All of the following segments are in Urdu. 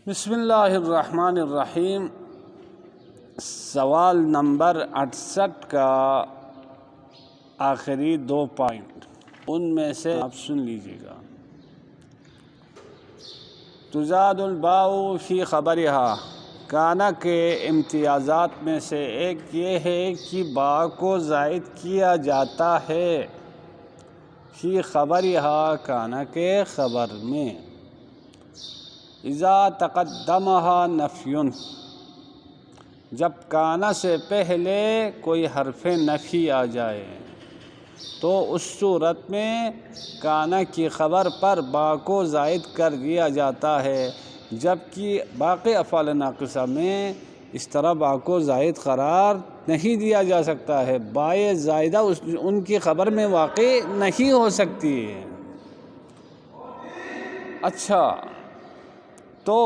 بسم اللہ الرحمن الرحیم۔ سوال نمبر 68 کا آخری 2 پوائنٹ، ان میں سے آپ سن لیجیے گا۔ تزاد الباء فی خبرہا، کانا کے امتیازات میں سے ایک یہ ہے کہ با کو زائد کیا جاتا ہے فی خبرہا، کانا کے خبر میں، اذا تقدمہا نفی، جب کانا سے پہلے کوئی حرف نفی آ جائے تو اس صورت میں کانا کی خبر پر با کو زائد کر دیا جاتا ہے، جبکہ باقی افعال ناقصہ میں اس طرح با کو زائد قرار نہیں دیا جا سکتا ہے، بائے زائدہ ان کی خبر میں واقع نہیں ہو سکتی ہے۔ اچھا، تو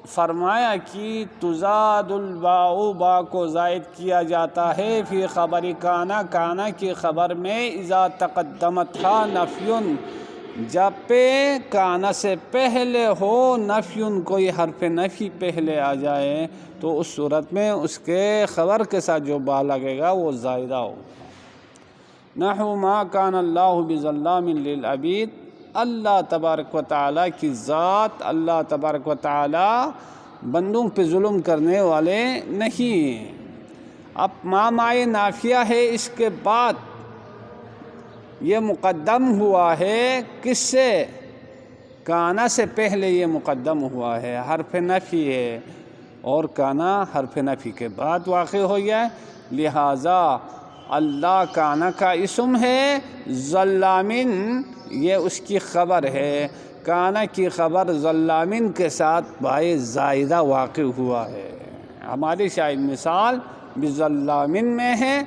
فرمایا کہ تزاد الباء، با کو زائد کیا جاتا ہے فی خبر کانا، کانا کی خبر میں، اذا تقدمتھا نفی، جب پہ کانا سے پہلے ہو نفی، کوئی حرف نفی پہلے آ جائے تو اس صورت میں اس کے خبر کے ساتھ جو با لگے گا وہ زائدہ ہو۔ نحو ما کان اللہ بظلام للعبید، اللہ تبارک و تعالیٰ کی ذات، اللہ تبارک و تعالیٰ بندوں پہ ظلم کرنے والے نہیں۔ اب مائے نافیہ ہے، اس کے بعد یہ مقدم ہوا ہے کس سے؟ کانا سے پہلے یہ مقدم ہوا ہے، حرف نفی ہے، اور کانا حرف نفی کے بعد واقع ہو گیا، لہٰذا اللہ کانا کا اسم ہے، ظلامن یہ اس کی خبر ہے، کانا کی خبر ظلامن کے ساتھ بائے زائدہ واقع ہوا ہے۔ ہماری شاید مثال بظلامن میں ہے،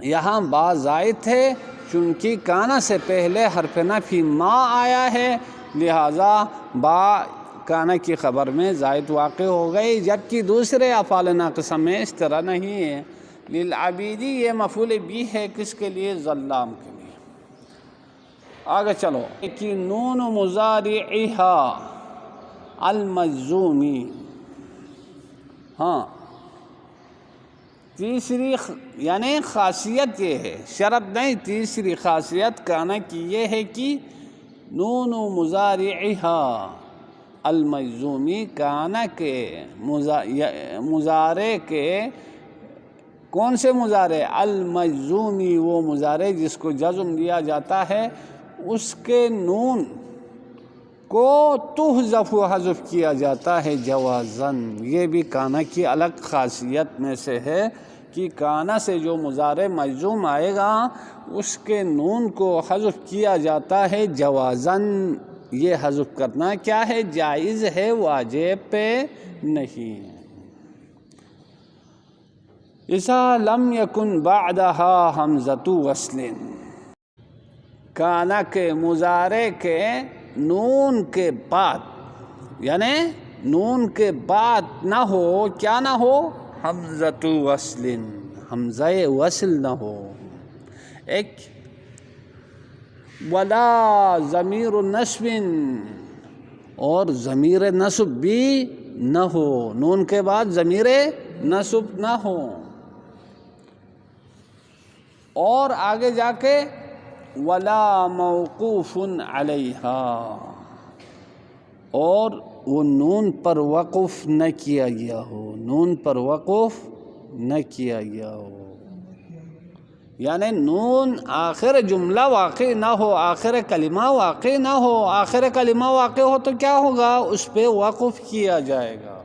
یہاں با زائد ہے، چونکہ کانا سے پہلے حرف نفی ما آیا ہے، لہٰذا با کانا کی خبر میں زائد واقع ہو گئی، جبکہ دوسرے افعال ناقصہ میں اس طرح نہیں ہے۔ للعبیدی یہ مفعول بھی ہے، کس کے لیے؟ ظلام کے لیے۔ آگے چلو، کہ نون مضارعہا المجزومی، ہاں تیسری یعنی خاصیت یہ ہے، شرط نہیں، تیسری خاصیت کانا کی یہ ہے کہ نون مضارعہا المجزومی، کانا کے مضارع کے، کون سے مضارع؟ المجزومی، وہ مضارع جس کو جزم دیا جاتا ہے، اس کے نون کو تحذف و حذف کیا جاتا ہے جوازاً۔ یہ بھی کانا کی الگ خاصیت میں سے ہے کہ کانا سے جو مضارع مجزوم آئے گا اس کے نون کو حذف کیا جاتا ہے جوازاً۔ یہ حذف کرنا کیا ہے؟ جائز ہے، واجب پہ نہیں ہے۔ اذا لم یکن بعدہا حمزۃ وصل، کانا کے مضارع کے نون کے بعد، یعنی نون کے بعد نہ ہو، کیا نہ ہو؟ حمزۃ وصل، حمزہ وصل نہ ہو۔ ایک ولا ضمیر نصب، اور ضمیر نصب بھی نہ ہو، نون کے بعد ضمیر نصب نہ ہو، اور آگے جا کے ولا موقوف علیہا، اور وہ نون پر وقف نہ کیا گیا ہو، نون پر وقف نہ کیا گیا ہو، یعنی نون آخر جملہ واقع نہ ہو، آخر کلمہ واقع نہ ہو۔ آخر کلمہ واقع ہو تو کیا ہوگا؟ اس پہ وقف کیا جائے گا۔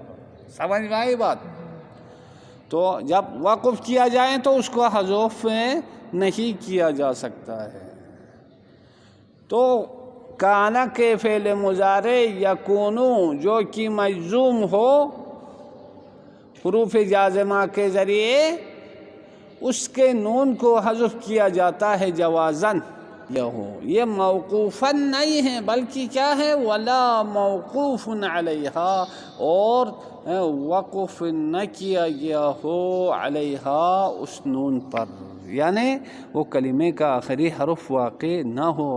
سمجھ میں آئی بات؟ تو جب وقف کیا جائے تو اس کو حذف نہیں کیا جا سکتا ہے۔ تو کانا کے فعل مضارع یکونو، جو کہ مجزوم ہو حروف جازمہ کے ذریعے، اس کے نون کو حذف کیا جاتا ہے جوازاً، یہ موقوفاً نہیں ہے بلکہ کیا ہے؟ ولا موقوف علیہا، اور وقف نہ کیا گیا ہو علیہا، اس نون پر، یعنی وہ کلمے کا آخری حرف واقع نہ ہو۔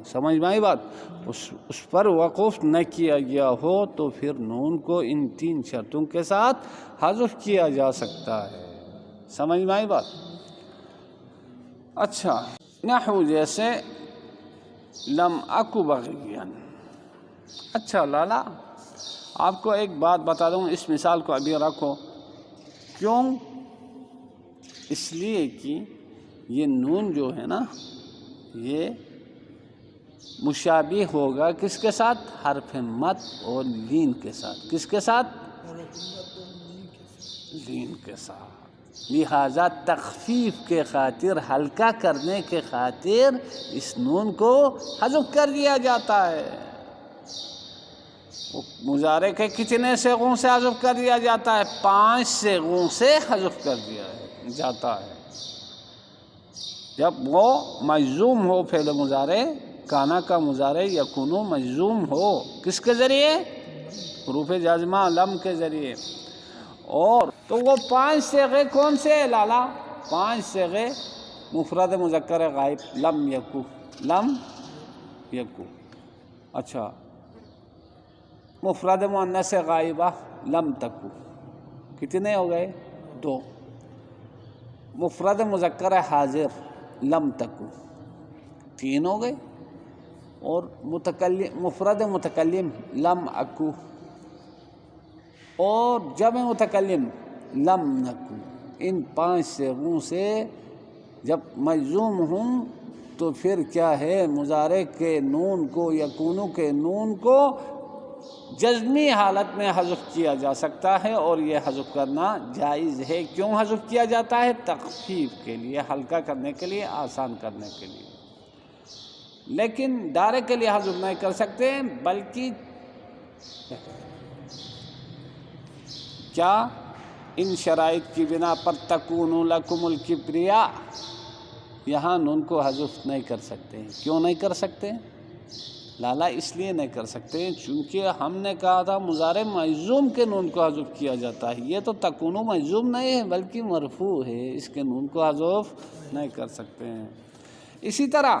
سمجھ میں آئی بات؟ اس پر وقف نہ کیا گیا ہو تو پھر نون کو ان 3 شرطوں کے ساتھ حذف کیا جا سکتا ہے۔ سمجھ میں آئی بات؟ اچھا، نحو جیسے لم اکو بغیا۔ اچھا لالا، آپ کو ایک بات بتا دوں، اس مثال کو ابھی رکھو۔ کیوں؟ اس لیے کہ یہ نون جو ہے نا، یہ مشابہ ہوگا کس کے ساتھ؟ حرف مد اور لین کے ساتھ۔ کس کے ساتھ؟ لین کے ساتھ۔ لہذا تخفیف کے خاطر، ہلکا کرنے کے خاطر اس نون کو حذف کر دیا جاتا ہے۔ مضارع کے کتنے صیغوں سے حذف کر دیا جاتا ہے؟ 5 صیغوں سے حذف کر دیا جاتا ہے۔ جب وہ مجزوم ہو، فعل مضارع کانا کا مضارع یکونو مجزوم ہو، کس کے ذریعے؟ حروف جازمہ لم کے ذریعے۔ اور تو وہ 5 صیغے کون سے لالا؟ 5 صیغے مفرد مذکر غائب، لم یکو، لم یکو۔ اچھا، مفرد مؤنث غائبہ لم تکو، کتنے ہو گئے؟ 2۔ مفرد مذکر حاضر لم تکو، 3 ہو گئے۔ اور مفرد متکلم لم اکو، اور جمع متکلم لم نکو۔ ان 5 صیغوں سے جب مجزوم ہوں تو پھر کیا ہے؟ مضارع کے نون کو، یکونو کے نون کو جزمی حالت میں حذف کیا جا سکتا ہے، اور یہ حذف کرنا جائز ہے۔ کیوں حذف کیا جاتا ہے؟ تخفیف کے لیے، ہلکا کرنے کے لیے، آسان کرنے کے لیے۔ لیکن دائرے کے لیے حذف نہیں کر سکتے، بلکہ کیا ان شرائط کی بنا پر تکون لکم الکبریاء، یہاں نون کو حذف نہیں کر سکتے۔ کیوں نہیں کر سکتے لالا؟ اس لیے نہیں کر سکتے چونکہ ہم نے کہا تھا مضارع مجزوم کے نون کو حذف کیا جاتا ہے۔ یہ تو تکونو مجزوم نہیں ہے بلکہ مرفوع ہے، اس کے نون کو حذف نہیں کر سکتے ہیں۔ اسی طرح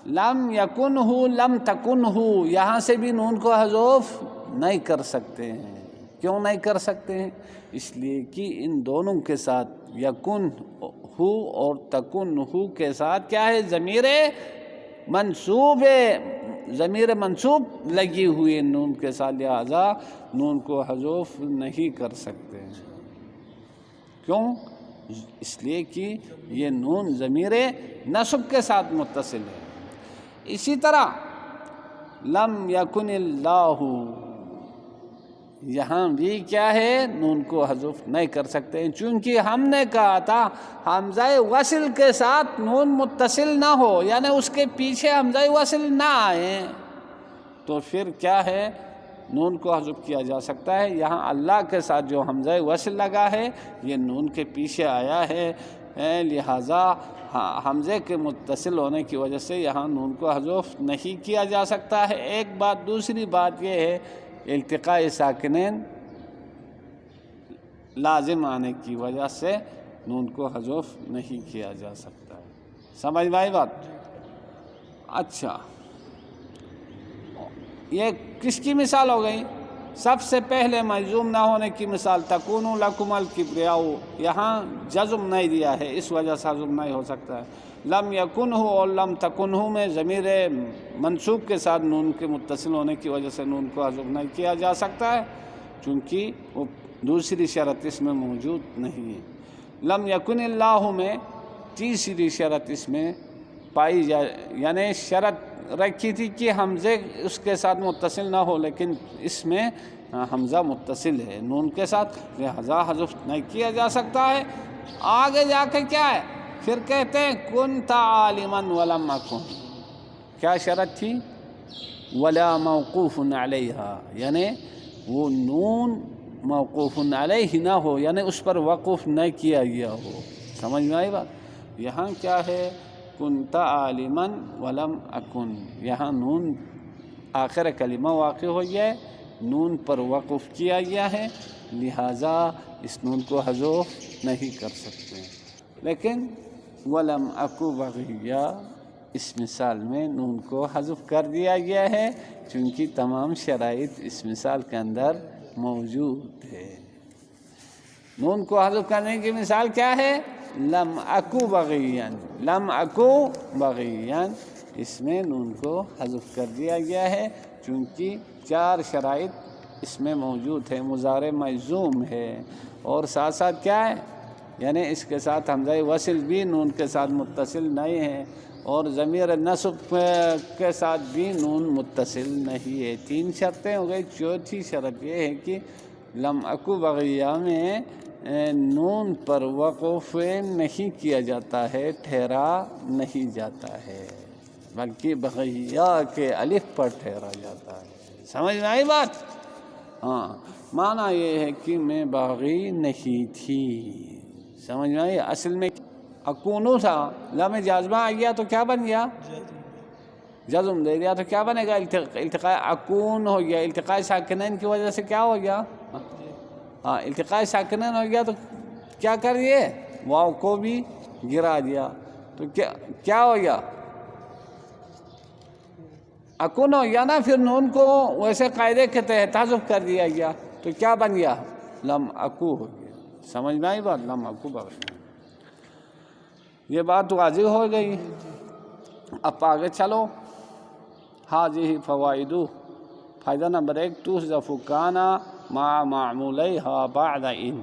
لم یکن ہو، لم تکن ہو، یہاں سے بھی نون کو حذف نہیں کر سکتے ہیں۔ کیوں نہیں کر سکتے ہیں؟ اس لیے کہ ان دونوں کے ساتھ، یکن ہو اور تکن ہو کے ساتھ کیا ہے؟ ضمیر منصوب ہے، ضمیر منصوب لگی ہوئی نون کے ساتھ، لہذا نون کو حذف نہیں کر سکتے۔ کیوں؟ اس لیے کہ یہ نون ضمیر نصب کے ساتھ متصل ہے۔ اسی طرح لم یکن اللہ، یہاں بھی کیا ہے؟ نون کو حذف نہیں کر سکتے چونکہ ہم نے کہا تھا حمزہ وصل کے ساتھ نون متصل نہ ہو، یعنی اس کے پیچھے حمزہ وصل نہ آئے تو پھر کیا ہے؟ نون کو حذف کیا جا سکتا ہے۔ یہاں اللہ کے ساتھ جو حمزہ وصل لگا ہے یہ نون کے پیچھے آیا ہے، لہٰذا حمزے کے متصل ہونے کی وجہ سے یہاں نون کو حذف نہیں کیا جا سکتا ہے۔ ایک بات۔ دوسری بات یہ ہے التقاء ساکنین لازم آنے کی وجہ سے نون کو حذف نہیں کیا جا سکتا ہے۔ سمجھ میں آئی بات؟ اچھا، یہ کس کی مثال ہو گئی؟ سب سے پہلے مجزوم نہ ہونے کی مثال تکون لکم الکبریاء، یہاں جزم نہیں دیا ہے اس وجہ سے حذف نہیں ہو سکتا ہے۔ لم یکن ہو اور لم تکن ہو میں ضمیر منصوب کے ساتھ نون کے متصل ہونے کی وجہ سے نون کو حذف نہیں کیا جا سکتا ہے چونکہ وہ دوسری شرط اس میں موجود نہیں ہے۔ لم یکن اللہ میں تیسری شرط اس میں پائی جائے، یعنی شرط رکھی تھی کہ حمزے اس کے ساتھ متصل نہ ہو، لیکن اس میں حمزہ متصل ہے نون کے ساتھ، لہذا حذف نہیں کیا جا سکتا ہے۔ آگے جا کے کیا ہے؟ پھر کہتے ہیں کنت عالما ولم اکن، کیا شرط تھی؟ ولا موقوف علیہا، یعنی وہ نون موقوف علیہ نہ ہو، یعنی اس پر وقف نہیں کیا گیا ہو۔ سمجھ میں آئی بات؟ یہاں کیا ہے؟ کنت عالما ولم اکن، یہاں نون آخر کلمہ واقع ہو گیا ہے، نون پر وقف کیا گیا ہے، لہٰذا اس نون کو حذف نہیں کر سکتے۔ لیکن ولم اکو بغیا اس مثال میں نون کو حذف کر دیا گیا ہے چونکہ تمام شرائط اس مثال کے اندر موجود ہے۔ نون کو حذف کرنے کی مثال کیا ہے؟ لم اکو بغیاً، لم اکو بغیاً، اس میں نون کو حذف کر دیا گیا ہے چونکہ 4 شرائط اس میں موجود ہے، مضارع مجزوم ہے، اور ساتھ ساتھ کیا ہے، یعنی اس کے ساتھ حمزہ وصل بھی نون کے ساتھ متصل نہیں ہے، اور ضمیر نصب کے ساتھ بھی نون متصل نہیں ہے۔ 3 شرطیں ہو گئی۔ چوتھی شرط یہ ہے کہ لم اکو بغیہ میں نون پر وقف نہیں کیا جاتا ہے، ٹھہرا نہیں جاتا ہے، بلکہ بغیہ کے الف پر ٹھہرا جاتا ہے۔ سمجھ میں آئی بات؟ ہاں، معنی یہ ہے کہ میں باغی نہیں تھی۔ سمجھ میں آئی؟ اصل میں اکونو تھا، لام جازمہ آ گیا تو کیا بن گیا؟ جزم دے دیا تو کیا بنے گا؟ التقاء اکون ہو گیا۔ التقاء ساکنین کی وجہ سے کیا ہو گیا؟ ہاں، التقاء ساکنین ہو گیا تو کیا کر دیے؟ واو کو بھی گرا دیا تو کیا ہو گیا؟ اکون ہو گیا نا۔ پھر نون کو ویسے قاعدے کے تحت حذف کر دیا گیا تو کیا بن گیا؟ لم اکو ہو گیا۔ سمجھ میں آئی بات؟ لم اکو بغیہ، یہ بات واضح ہو گئی۔ اب آگے چلو۔ حاضی فوائدو، فائدہ نمبر 1، تحذف کانا مع معمولیہا بعد ان،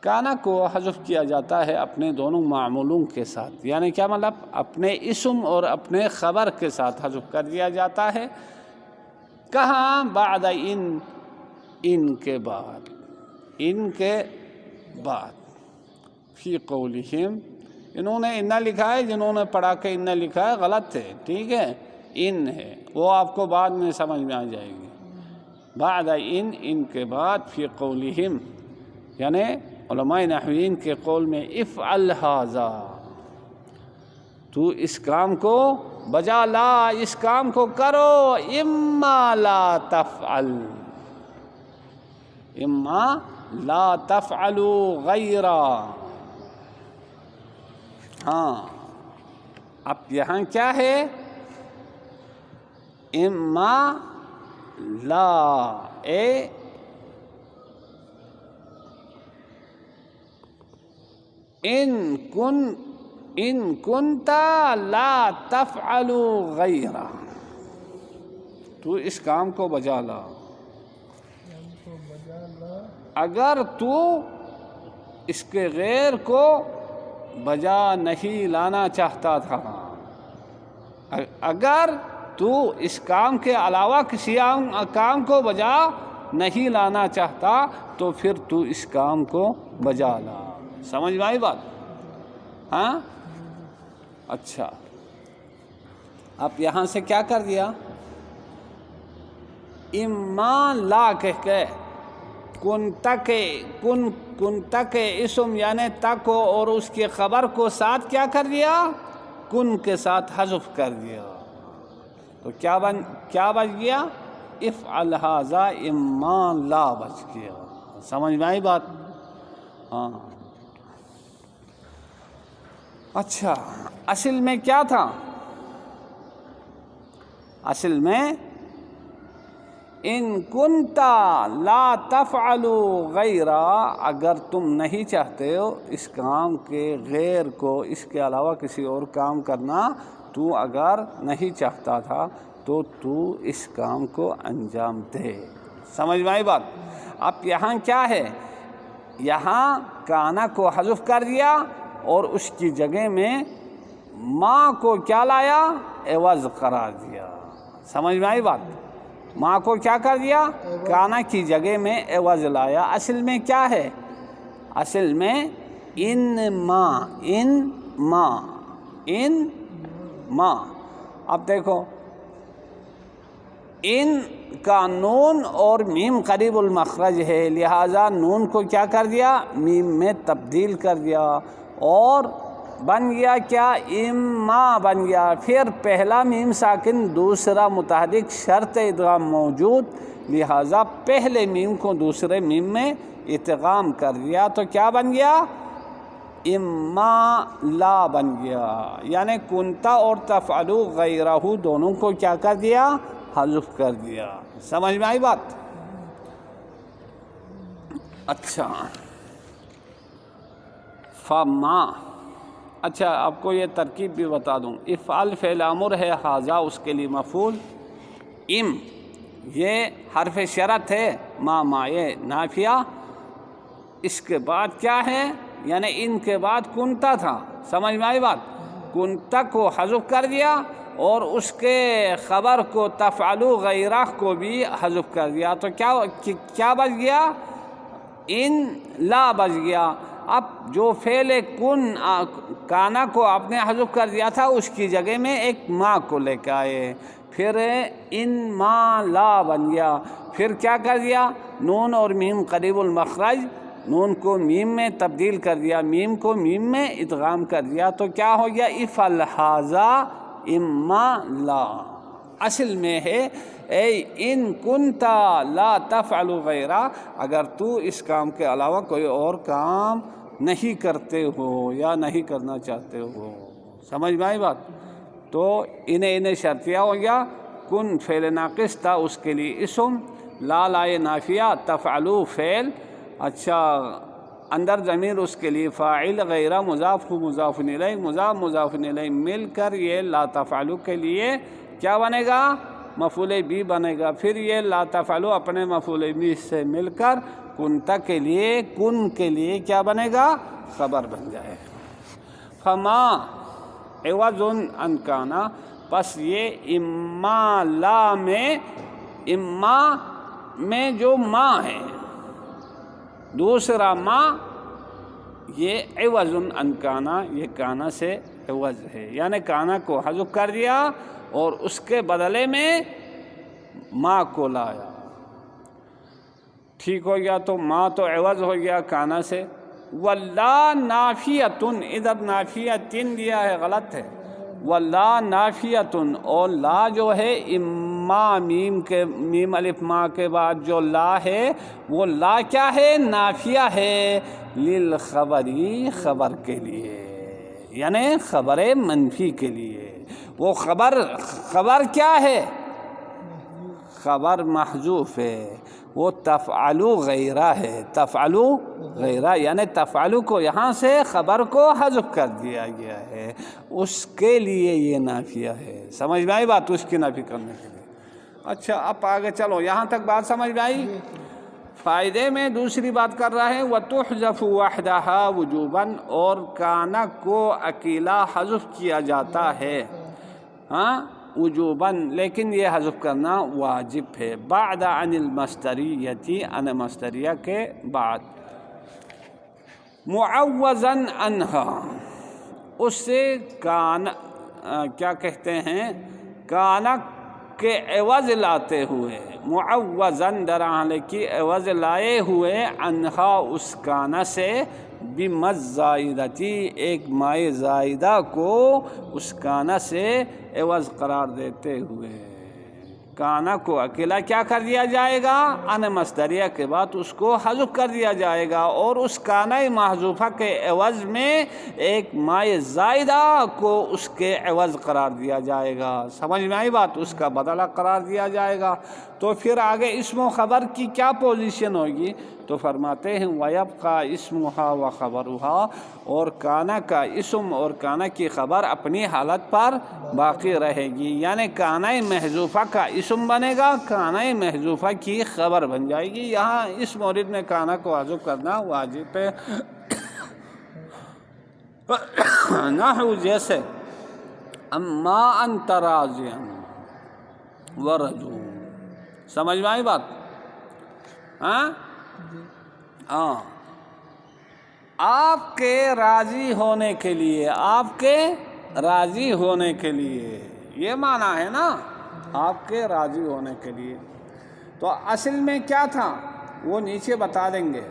کانا کو حذف کیا جاتا ہے اپنے دونوں معمولوں کے ساتھ، یعنی کیا مطلب؟ اپنے اسم اور اپنے خبر کے ساتھ حذف کر دیا جاتا ہے۔ کہاں؟ بعد ان کے بعد، ان کے بعد۔ فی قولہم، انہوں نے انہ لکھا ہے، جنہوں نے پڑھا کہ انہ لکھا ہے غلط ہے، ٹھیک ہے، ان ہے، وہ آپ کو بعد میں سمجھ میں آ جائے گی۔ بعد ان کے بعد، فی قولہم یعنی علماء نحوین کے قول میں، افعل ھذا، تو اس کام کو بجا لا، اس کام کو کرو، اما لا تفعل، اما لا تفعلوا غیرا۔ ہاں، اب یہاں کیا ہے؟ اما لا، ان کنت لا تفعل غیرہ، تو اس کام کو بجا لا، اگر تو اس کے غیر کو بجا نہیں لانا چاہتا تھا، اگر تو اس کام کے علاوہ کسی کام کو بجا نہیں لانا چاہتا تو پھر تو اس کام کو بجا لا۔ سمجھ میں آئی بات؟ ہاں، اچھا، اب یہاں سے کیا کر دیا؟ اما لا کہہ کے کن تک اسم یعنی تک اور اس کے خبر کو ساتھ کیا کر دیا؟ کن کے ساتھ حذف کر دیا، تو کیا بچ گیا؟ افعل ھذا اما لا بچ گیا۔ سمجھ میں آئی بات؟ ہاں، اچھا، اصل میں کیا تھا؟ اصل میں ان کنت لا تفعل غیرہ، اگر تم نہیں چاہتے ہو اس کام کے غیر کو، اس کے علاوہ کسی اور کام کرنا، تو اگر نہیں چاہتا تھا تو اس کام کو انجام دے۔ سمجھ میں آئی بات؟ اب یہاں کیا ہے؟ یہاں کانا کو حذف کر دیا اور اس کی جگہ میں ماں کو کیا لایا؟ عوض قرار دیا۔ سمجھ میں آئی بات؟ ماں کو کیا کر دیا؟ کانا کی جگہ میں عوض لایا۔ اصل میں کیا ہے؟ اصل میں ان ماں۔ اب دیکھو، ان کا نون اور میم قریب المخرج ہے، لہٰذا نون کو کیا کر دیا؟ میم میں تبدیل کر دیا اور بن گیا کیا؟ اما بن گیا۔ پھر پہلا میم ساکن، دوسرا متحرک، شرط ادغام موجود، لہٰذا پہلے میم کو دوسرے میم میں ادغام کر دیا تو کیا بن گیا؟ اما لا بن گیا، یعنی کنتا اور تفعلو غیرہ دونوں کو کیا کر دیا؟ حذف کر دیا۔ سمجھ میں آئی بات؟ اچھا فما، اچھا آپ کو یہ ترکیب بھی بتا دوں، افعل فعل امر ہے، حاذا اس کے لیے مفعول، ام یہ حرف شرط ہے، ما یہ نافیہ، اس کے بعد کیا ہے؟ یعنی ان کے بعد کنتا تھا، سمجھ میں آئی بات؟ کنتا کو حذف کر دیا اور اس کے خبر کو تفعلو غیرہ کو بھی حذف کر دیا، تو کیا بچ گیا؟ ان لا بچ گیا۔ اب جو فعل کانا کو آپ نے حذف کر دیا تھا اس کی جگہ میں ایک ما کو لے کے آئے، پھر ان ما لا بن گیا، پھر کیا کر دیا؟ نون اور میم قریب المخرج، نون کو میم میں تبدیل کر دیا، میم کو میم میں ادغام کر دیا، تو کیا ہو گیا؟ افعل ھذا اما لا، اصل میں ہے اے ان کنتا لا تفعل غیرہ، اگر تو اس کام کے علاوہ کوئی اور کام نہیں کرتے ہو یا نہیں کرنا چاہتے ہو، سمجھ میں آئی بات؟ تو انہیں شرطیہ ہو گیا، کن فعل ناقص تھا اس کے لیے اسم، لا لائے نافیہ، تفعلو فعل، اچھا اندر ضمیر اس کے لیے فاعل، غیرہ مضاف مضاف الیہ، مضاف الیہ مل کر یہ لا تفعلو کے لیے کیا بنے گا؟ مفعول بھی بنے گا، پھر یہ لا تفعلو اپنے مفعول بھی سے مل کر کنتا کے لیے، کن کے لیے کیا بنے گا؟ خبر بن جائے گا۔ فما عوض عن کانا، پس یہ اما لا میں، اما میں جو ما ہے، دوسرا ما یہ عوض عن کانا، یہ کانا سے عوض ہے، یعنی کانا کو حذف کر دیا اور اس کے بدلے میں ما کو لایا، ٹھیک ہو گیا؟ تو ما تو عوض ہو گیا کانا سے، واللہ نافیتن، ادھر نافیتن دیا ہے، غلط ہے، واللہ نافیتن، اور لا جو ہے اما میم الف ما کے بعد جو لا ہے وہ لا کیا ہے؟ نافیہ ہے، للخبری، خبر کے لیے، یعنی خبر منفی کے لیے۔ وہ خبر کیا ہے؟ خبر محذوف ہے، وہ تفعلو غیرہ ہے، تفعلو غیرہ، یعنی تفعلو کو یہاں سے خبر کو حذف کر دیا گیا ہے، اس کے لیے یہ نافیہ ہے۔ سمجھ میں آئی بات؟ اس کی نافی کرنے کے لیے۔ اچھا اب آگے چلو، یہاں تک بات سمجھ میں آئی؟ فائدے میں دوسری بات کر رہا ہے، وَتُحْذَفُ وَحْدَهَا وُجُوبًا، اور کانا کو اکیلا حذف کیا جاتا ہے، ہاں وجوباً، لیکن یہ حذف کرنا واجب ہے، بعد عن المصدریتی، ان مصدریہ کے بعد، معوضاً عنہا، اس سے کانا کیا کہتے ہیں؟ کانا کے عوض لاتے ہوئے، معوضاً درحال کی عوض لائے ہوئے، عنہا اس کانا سے، بمزائدتی، ایک مائے زائدہ کو اس کانا سے عوض قرار دیتے ہوئے، کانا کو اکیلا کیا کر دیا جائے گا؟ ان مصدریہ کے بعد اس کو حذف کر دیا جائے گا، اور اس کانا محذوفہ کے عوض میں ایک مائے زائدہ کو اس کے عوض قرار دیا جائے گا، سمجھ میں آئی بات؟ اس کا بدلہ قرار دیا جائے گا۔ تو پھر آگے اسم و خبر کی کیا پوزیشن ہوگی؟ تو فرماتے ہیں وَيَبْقَى اسْمُهَا وَخَبَرُهَا، اور کانا کا اسم اور کانا کی خبر اپنی حالت پر باقی رہے گی، یعنی کانا محذوفہ کا اسم بنے گا، کانا محذوفہ کی خبر بن جائے گی۔ یہاں اس مورد میں کانا کو حذف کرنا واجب ہے، نحو جیسے اما انت راضی ورجو، سمجھ میں آئی بات؟ ہاں آپ کے راضی ہونے کے لیے، آپ کے راضی ہونے کے لیے، یہ معنی ہے نا، آپ کے راضی ہونے کے لیے۔ تو اصل میں کیا تھا وہ نیچے بتا دیں گے۔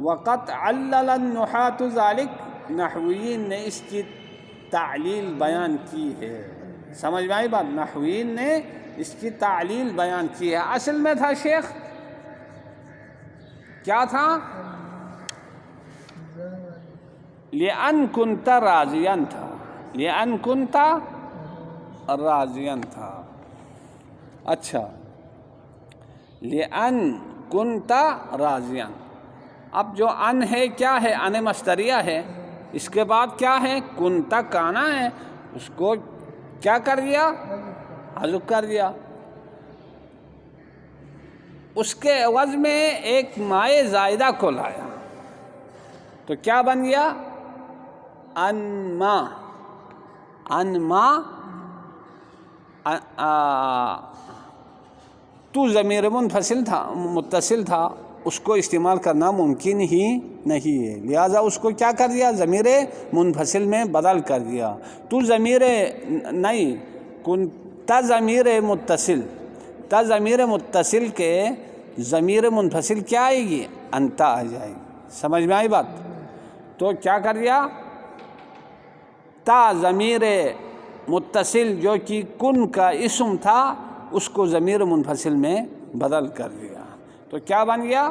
وقت علل النحاة ذلك، نحویین نے اس کی تعلیل بیان کی ہے، سمجھ میں آئی بات؟ نحویین نے اس کی تعلیل بیان کی ہے۔ اصل میں تھا شیخ کیا تھا؟ لأن كنت راضيا تھا، لأن كنت راضيا تھا. اچھا، لأن كنت راضيا. اب جو ان ہے کیا ہے؟ ان مصدریہ ہے. اس کے بعد کیا ہے؟ کنتا کانا ہے. اس کو کیا کر دیا؟ حذف کر دیا. اس کے عوض میں ایک مائے زائدہ کو لایا تو کیا بن گیا؟ انما. انما تو ضمیر منفصل تھا، متصل تھا، اس کو استعمال کرنا ممکن ہی نہیں ہے، لہذا اس کو کیا کر دیا؟ ضمیر منفصل میں بدل کر دیا. تو ضمیر نہیں، تا ضمیر متصل، تا ضمیر متصل کے ضمیر منفصل کیا آئے گی؟ انتا آ جائے گی. سمجھ میں آئی بات؟ تو کیا کر دیا؟ تا ضمیر متصل جو کہ کن کا اسم تھا اس کو ضمیر منفصل میں بدل کر دیا تو کیا بن گیا؟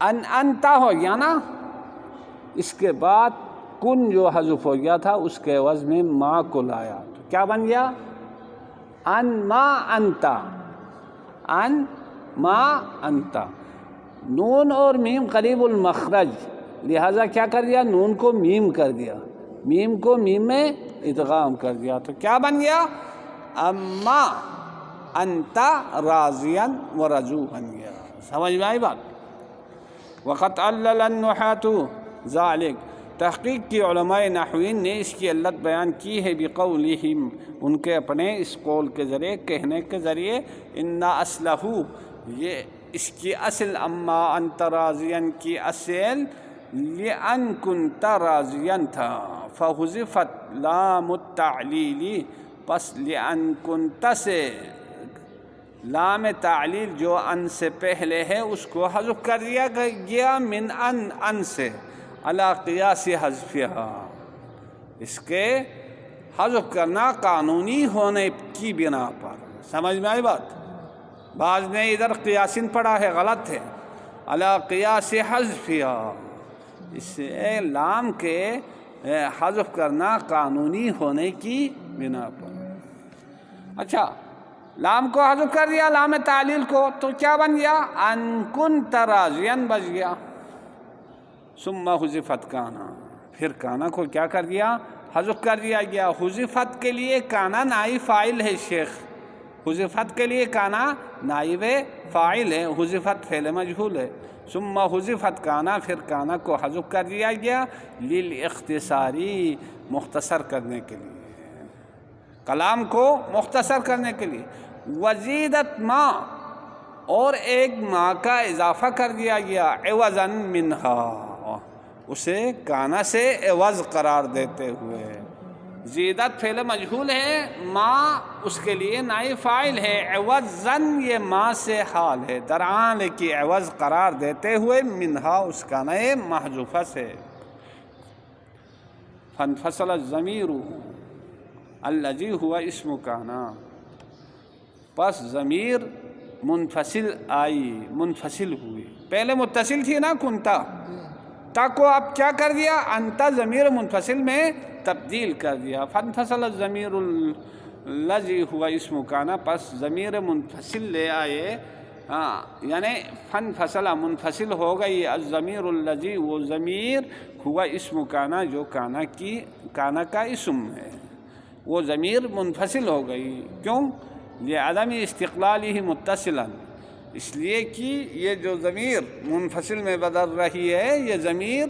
انتا ہو گیا نا. اس کے بعد کن جو حذف ہو گیا تھا اس کے عوض میں ما کو لایا تو کیا بن گیا؟ ان ما انتا. ان ما انتا. نون اور میم قریب المخرج، لہذا کیا کر دیا؟ نون کو میم کر دیا، میم کو میم میں ادغام کر دیا تو کیا بن گیا؟ اما انتا راضیا ورجو بن گیا. سمجھ میں آئی بات؟ وقت علل النحاة ذالک. تحقیق کی علماء نحوین نے اس کی علت بیان کی ہے بقولہم، ان کے اپنے اس قول کے ذریعے، کہنے کے ذریعے، ان اصلہ، یہ اس کی اصل، اما انت راضیا کی اصل لأن كنت راضیا تھا، فحذفت لام التعلیل، پس لأن كنت سے لام تعلیل جو ان سے پہلے ہے اس کو حذف کر دیا گیا، من ان سے، علی قیاس حذفها، اس کے حذف کرنا قانونی ہونے کی بنا پر. سمجھ میں آئی بات؟ بعض نے ادھر قیاسن پڑھا ہے، غلط ہے. علی قیاس حذفها، اس سے لام کے حذف کرنا قانونی ہونے کی بنا پر. اچھا، لام کو حذف کر دیا، لام تعلیل کو، تو کیا بن گیا؟ ان کنت راضیا بچ گیا. ثم حذفت کانا، پھر کانا کو کیا کر دیا؟ حذف کر دیا گیا. حذفت کے لیے کانا نائب فاعل ہے شیخ، حذفت کے لیے کانا نائب فاعل ہے، حذفت فعل مجہول ہے. ثم حذفت کانا، پھر کانا کو حذف کر دیا گیا، للاختصاری، مختصر کرنے کے لیے، کلام کو مختصر کرنے کے لیے. وزیدت ما، اور ایک ما کا اضافہ کر دیا گیا، عوضا منہا، اسے کانا سے عوض قرار دیتے ہوئے. زیدت فعل مجہول ہے، ما اس کے لیے نائب فاعل ہے، عوضاً یہ ما سے حال ہے، درآن کی عوض قرار دیتے ہوئے، منہا اس کانا محذوفہ سے. فانفصل الضمیر الذی ہوا اسم کانا، پس ضمیر منفصل آئی، منفصل ہوئی. پہلے متصل تھی نا کنتا، تا کو اب کیا کر دیا؟ انتا ضمیر منفصل میں تبدیل کر دیا. فانفصل الضمیر الذی ہوا اسم کانا، پس ضمیر منفصل لے آئے، یعنی فانفصل منفصل ہو گئی، الضمیر الذی، وہ ضمیر، ہوا اسم کانا جو کانا کا اسم ہے، وہ ضمیر منفصل ہو گئی. کیوں؟ لعدم استقلالہ متصلا، اس لیے کہ یہ جو ضمیر منفصل میں بدل رہی ہے، یہ ضمیر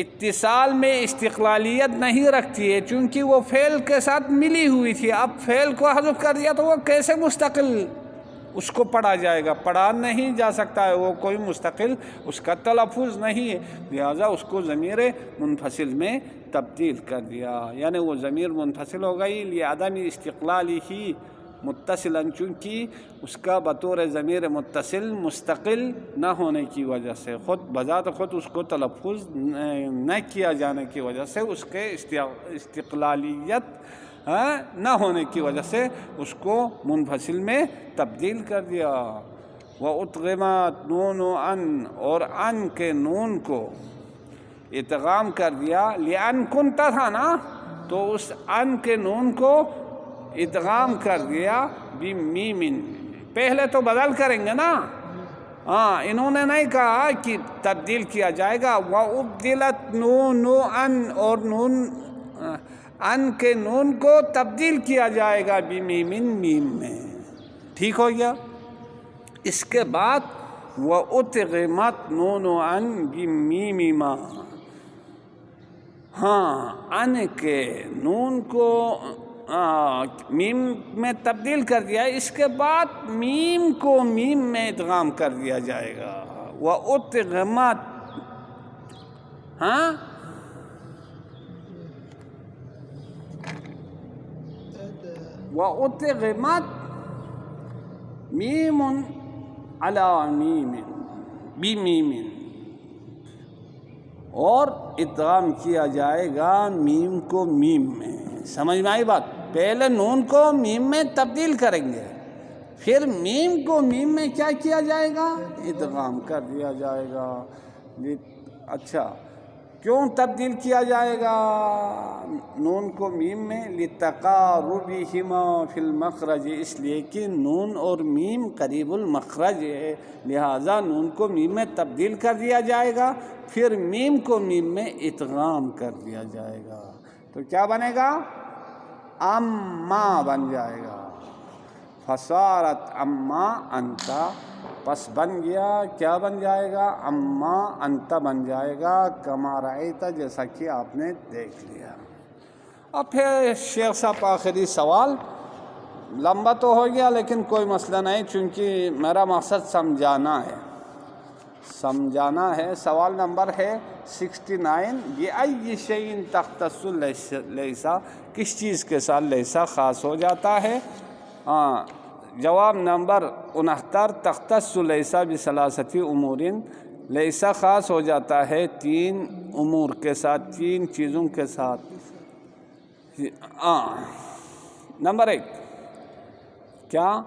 اتصال میں استقلالیت نہیں رکھتی ہے، چونکہ وہ فعل کے ساتھ ملی ہوئی تھی. اب فعل کو حذف کر دیا تو وہ کیسے مستقل اس کو پڑھا جائے گا؟ پڑھا نہیں جا سکتا ہے، وہ کوئی مستقل اس کا تلفظ نہیں ہے، لہذا اس کو ضمیر منفصل میں تبدیل کر دیا، یعنی وہ ضمیر منفصل ہو گئی لعدم استقلالہ متصلا، چونکہ اس کا بطور ضمیر متصل مستقل نہ ہونے کی وجہ سے، خود بذات خود اس کو تلفظ نہ کیا جانے کی وجہ سے، اس کے استقلالیت نہ ہونے کی وجہ سے اس کو منفصل میں تبدیل کر دیا. وَأُدْغِمَتْ نُونُ أَنْ، اور ان کے نون کو ادغام کر دیا، لأن کنت تھا نا، تو اس ان کے نون کو ادغام کر دیا بمیم، پہلے تو بدل کریں گے نا، ہاں انہوں نے نہیں کہا کہ تبدیل کیا جائے گا، وَأُبْدِلَتْ نُونُ ان، اور نون ان کے نون کو تبدیل کیا جائے گا بمیم، میم میں، ٹھیک ہو گیا۔ اس کے بعد وَأُدْغِمَتْ نُونُ ان بمیم ما، ہاں ان کے نون کو میم میں تبدیل کر دیا، اس کے بعد میم کو میم میں ادغام کر دیا جائے گا، وَأُدْغِمَتْ، ہاں وَأُدْغِمَتْ میم علی میم بمیم، اور ادغام کیا جائے گا میم کو میم میں، سمجھ میں آئی بات؟ پہلے نون کو میم میں تبدیل کریں گے، پھر میم کو میم میں کیا کیا جائے گا؟ ادغام کر دیا جائے گا۔ اچھا کیوں تبدیل کیا جائے گا نون کو میم میں؟ لِتَقَارُبِهِمَا فِي الْمَخْرَجِ، اس لیے کہ نون اور میم قریب المخرج ہے، لہٰذا نون کو میم میں تبدیل کر دیا جائے گا، پھر میم کو میم میں ادغام کر دیا جائے گا، تو کیا بنے گا؟ اما بن جائے گا، فصارت اما انت، پس بن گیا، کیا بن جائے گا؟ اما انت بن جائے گا، کما رأیت، جیسا کہ آپ نے دیکھ لیا۔ اب پھر شیخ صاحب آخری سوال، لمبا تو ہو گیا لیکن کوئی مسئلہ نہیں، چونکہ میرا مقصد سمجھانا ہے۔ سوال نمبر ہے 69، بِأَيِّ شَيْءٍ تختص لیسا، کس چیز کے ساتھ لیسا خاص ہو جاتا ہے؟ جواب نمبر 69، تختص لیسا بثلاثۃ امور، لیسا خاص ہو جاتا ہے 3 امور کے ساتھ، 3 چیزوں کے ساتھ۔ نمبر 1 کیا؟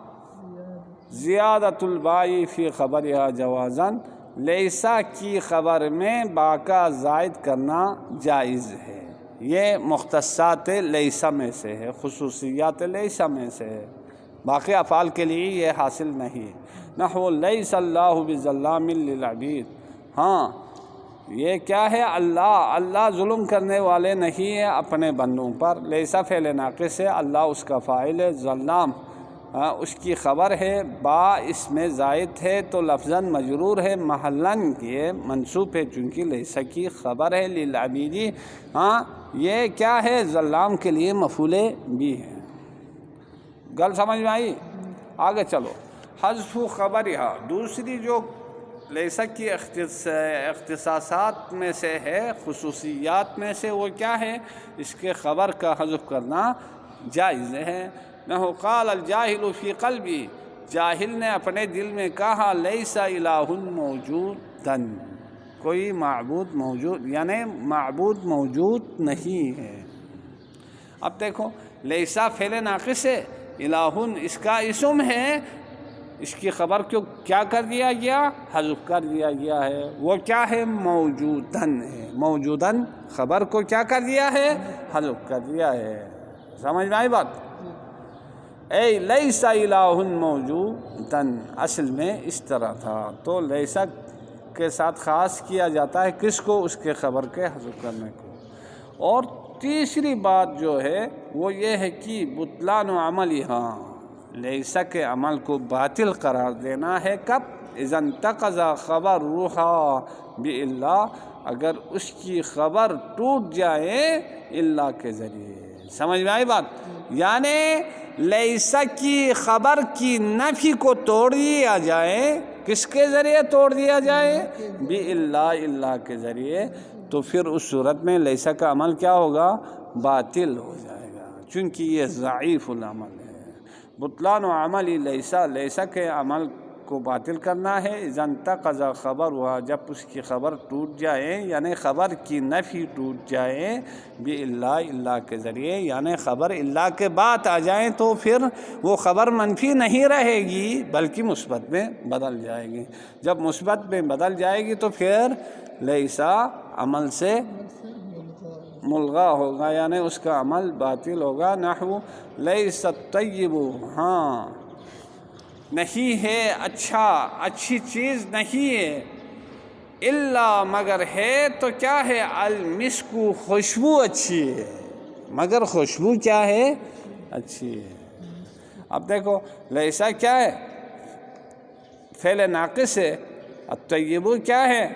زیادۃ الباء فی خبرها جوازاً، لیسا کی خبر میں با کا زائد کرنا جائز ہے، یہ مختصات لیسا میں سے ہے، خصوصیات لیسا میں سے ہے، باقی افعال کے لیے یہ حاصل نہیں ہے۔ نحو لیس اللہ بظلام للعبید، ہاں یہ کیا ہے؟ اللہ ظلم کرنے والے نہیں ہے اپنے بندوں پر، لیسا فعل ناقص ہے، اللہ اس کا فاعل ہے، ظلام اس کی خبر ہے، با اس میں زائد ہے تو لفظاً مجرور ہے، محلاً یہ منصوب ہے چونکہ لیسا کی خبر ہے، للعبیدی، ہاں یہ کیا ہے؟ ظلام کے لیے مفعول بھی ہے۔ گل سمجھ میں آئی؟ آگے چلو، حذف خبرہا، دوسری جو لیسا کی اختصاصات میں سے ہے، خصوصیات میں سے، وہ کیا ہے؟ اس کے خبر کا حذف کرنا جائز ہے۔ نحو قال الجاہل فی قلبی، جاہل نے اپنے دل میں کہا لیس الہ موجودن، کوئی معبود موجود، یعنی معبود موجود نہیں ہے۔ اب دیکھو لیسا فعل ناقص ہے، الہ اس کا اسم ہے، اس کی خبر کو کیا کر دیا گیا؟ حذف کر دیا گیا ہے، وہ کیا ہے؟ موجودن ہے، موجودن خبر کو کیا کر دیا ہے؟ حذف کر دیا ہے، سمجھ میں آئی بات؟ اے لیس الہ موجودن اصل میں اس طرح تھا، تو لیسا کے ساتھ خاص کیا جاتا ہے کس کو؟ اس کے خبر کے حذف کرنے کو۔ اور تیسری بات جو ہے وہ یہ ہے کہ بطلان عملہا، لیسا کے عمل کو باطل قرار دینا ہے، کب؟ اذا انتقض خبر روحا باللہ، اگر اس کی خبر ٹوٹ جائے اللہ کے ذریعے، سمجھ میں آئی بات؟ یعنی لیسا کی خبر کی نفی کو توڑ دیا جائے، کس کے ذریعے توڑ دیا جائے؟ باللہ، اللہ کے ذریعے، تو پھر اس صورت میں لیسا کا عمل کیا ہوگا؟ باطل ہو جائے گا، چونکہ یہ ضعیف العمل ہے۔ بطلان و عمل لیسا، لیسا کے عمل کو باطل کرنا ہے، اذا انتقض خبر ہوا، جب اس کی خبر ٹوٹ جائے، یعنی خبر کی نفی ٹوٹ جائے، باللہ، اللہ کے ذریعے، یعنی خبر اللہ کے بعد آ جائیں تو پھر وہ خبر منفی نہیں رہے گی بلکہ مثبت میں بدل جائے گی، جب مثبت میں بدل جائے گی تو پھر لیسا عمل سے ملغا ہوگا، یعنی اس کا عمل باطل ہوگا۔ نحو لیس الطیب، ہاں نہیں ہے اچھا، اچھی چیز نہیں ہے، الا مگر ہے تو کیا ہے، المسک، خوشبو اچھی ہے، مگر خوشبو کیا ہے، اچھی ہے۔ اب دیکھو لیسا کیا ہے، فعل ناقص ہے، الطیب کیا ہے،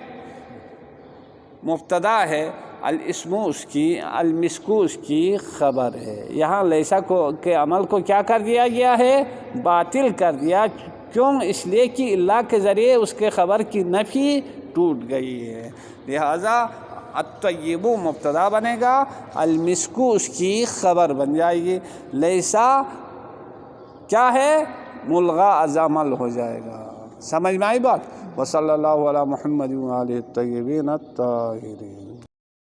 مبتدا ہے، الاسم اس کی، المسک اس کی خبر ہے۔ یہاں لیسا کے عمل کو کیا کر دیا گیا ہے، باطل کر دیا، کیوں، اس لیے کہ اللہ کے ذریعے اس کے خبر کی نفی ٹوٹ گئی ہے، لہذا الطیب مبتدا بنے گا، المسک اس کی خبر بن جائے گی، لیسا کیا ہے، ملغا از عمل ہو جائے گا۔ سمجھ میں آئی بات؟ وصلی اللہ علی محمد وآلہ الطیبین الطاہرین۔